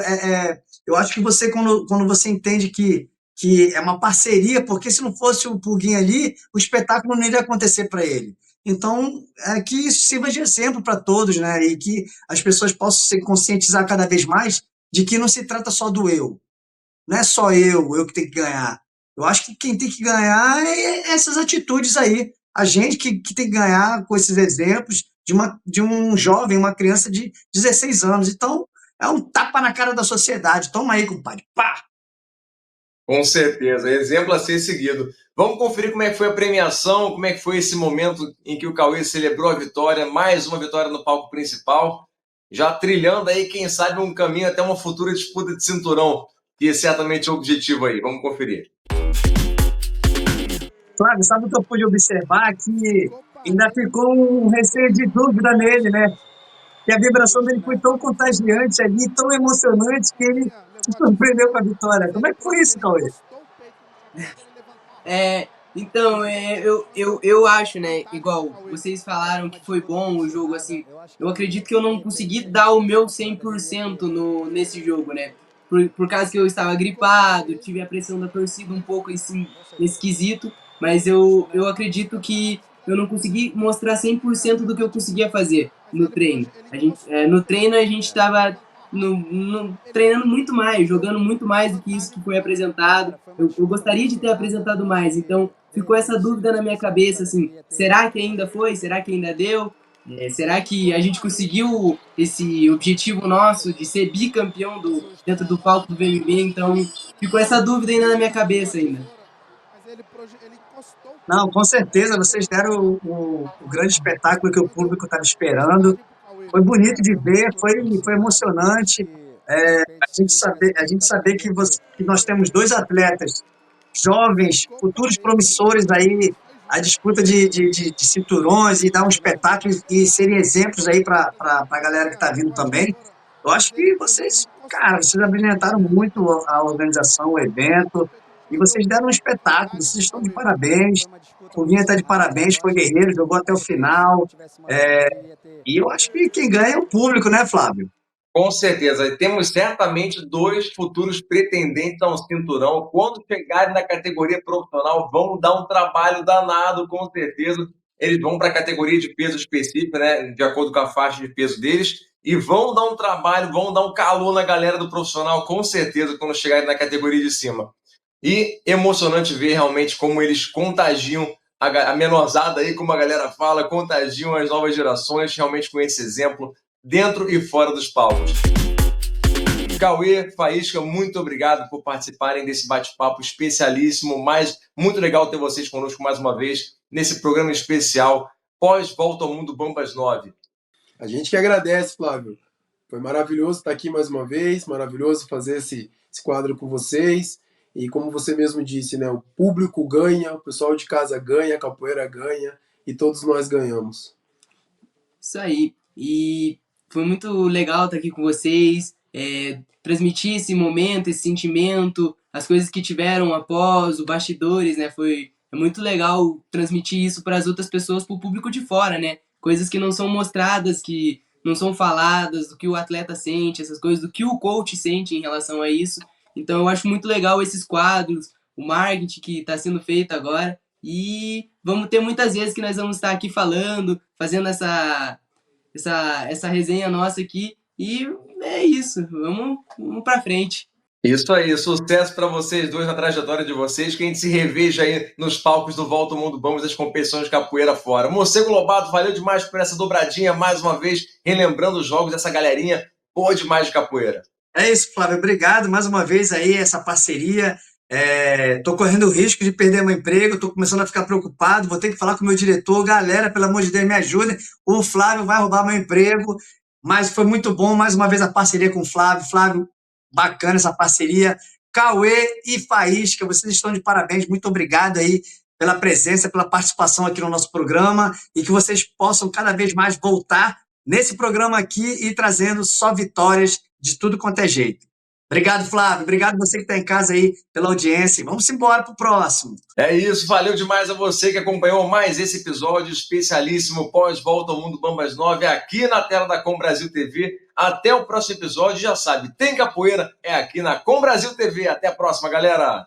eu acho que você, quando você entende que é uma parceria, porque se não fosse o Puguinho ali, o espetáculo não iria acontecer para ele. Então, que isso sirva de exemplo para todos, né? E que as pessoas possam se conscientizar cada vez mais de que não se trata só do eu. Não é só eu que tenho que ganhar. Eu acho que quem tem que ganhar é essas atitudes aí. A gente que tem que ganhar com esses exemplos de um jovem, uma criança de 16 anos. Então, é um tapa na cara da sociedade. Toma aí, compadre. Pá! Com certeza, exemplo a ser seguido. Vamos conferir como é que foi a premiação, como é que foi esse momento em que o Cauê celebrou a vitória, mais uma vitória no palco principal, já trilhando aí, quem sabe, um caminho até uma futura disputa de cinturão, que certamente é o objetivo aí. Vamos conferir. Flávio, sabe o que eu pude observar? Que ainda ficou um receio de dúvida nele, né? Que a vibração dele foi tão contagiante ali, tão emocionante, que ele se surpreendeu com a vitória. Como é que foi isso, Cauê? Então, eu acho, né, igual vocês falaram que foi bom o jogo, assim, eu acredito que eu não consegui dar o meu 100% nesse jogo, né, por causa que eu estava gripado, tive a pressão da torcida um pouco nesse quesito, mas eu acredito que eu não consegui mostrar 100% do que eu conseguia fazer no treino. No treino a gente estava treinando muito mais, jogando muito mais do que isso que foi apresentado. Eu gostaria de ter apresentado mais, então ficou essa dúvida na minha cabeça, assim, será que ainda foi? Será que ainda deu? Será que a gente conseguiu esse objetivo nosso de ser bicampeão dentro do palco do VMB? Então ficou essa dúvida ainda na minha cabeça ainda. Não, com certeza, vocês deram o grande espetáculo que o público estava esperando. Foi bonito de ver, foi emocionante. A gente saber que nós temos dois atletas jovens, futuros promissores aí, a disputa de cinturões e dar um espetáculo e serem exemplos aí para a galera que está vindo também. Eu acho que vocês, cara, vocês abrilhantaram muito a organização, o evento, e vocês deram um espetáculo, vocês estão de parabéns. O Vinha está de parabéns, foi guerreiro, jogou até o final. E eu acho que quem ganha é o público, né, Flávio? Com certeza. E temos certamente dois futuros pretendentes a um cinturão. Quando chegarem na categoria profissional, vão dar um trabalho danado, com certeza. Eles vão para a categoria de peso específica, né, de acordo com a faixa de peso deles, e vão dar um trabalho, vão dar um calor na galera do profissional, com certeza, quando chegarem na categoria de cima. E emocionante ver realmente como eles contagiam a menorzada aí, como a galera fala, contagiam as novas gerações, realmente com esse exemplo, dentro e fora dos palcos. Cauê, Faísca, muito obrigado por participarem desse bate-papo especialíssimo, mas muito legal ter vocês conosco mais uma vez nesse programa especial pós-volta ao mundo Bambas 9. A gente que agradece, Flávio. Foi maravilhoso estar aqui mais uma vez, maravilhoso fazer esse quadro com vocês. E como você mesmo disse, né, o público ganha, o pessoal de casa ganha, a capoeira ganha e todos nós ganhamos. Isso aí. E foi muito legal estar aqui com vocês, transmitir esse momento, esse sentimento, as coisas que tiveram após, os bastidores, né? É muito legal transmitir isso para as outras pessoas, para o público de fora, né? Coisas que não são mostradas, que não são faladas, do que o atleta sente, essas coisas, do que o coach sente em relação a isso. Então eu acho muito legal esses quadros, o marketing que está sendo feito agora. E vamos ter muitas vezes que nós vamos estar aqui falando, fazendo essa resenha nossa aqui. E é isso, vamos pra frente. Isso aí, sucesso para vocês dois na trajetória de vocês, que a gente se reveja aí nos palcos do Volta ao Mundo Bambas das competições de capoeira fora. Morcego Lobato, valeu demais por essa dobradinha, mais uma vez, relembrando os jogos dessa galerinha boa demais de capoeira. É isso, Flávio, obrigado mais uma vez aí, essa parceria. Tô correndo o risco de perder meu emprego, tô começando a ficar preocupado, vou ter que falar com o meu diretor, galera, pelo amor de Deus, me ajudem, o Flávio vai roubar meu emprego, mas foi muito bom, mais uma vez, a parceria com o Flávio, bacana essa parceria. Cauê e Faísca, vocês estão de parabéns, muito obrigado aí pela presença, pela participação aqui no nosso programa, e que vocês possam cada vez mais voltar nesse programa aqui e trazendo só vitórias de tudo quanto é jeito. Obrigado, Flávio. Obrigado você que está em casa aí pela audiência. Vamos embora para o próximo. É isso. Valeu demais a você que acompanhou mais esse episódio especialíssimo pós-volta ao mundo Bambas 9 aqui na tela da Com Brasil TV. Até o próximo episódio. Já sabe, tem capoeira, é aqui na Com Brasil TV. Até a próxima, galera.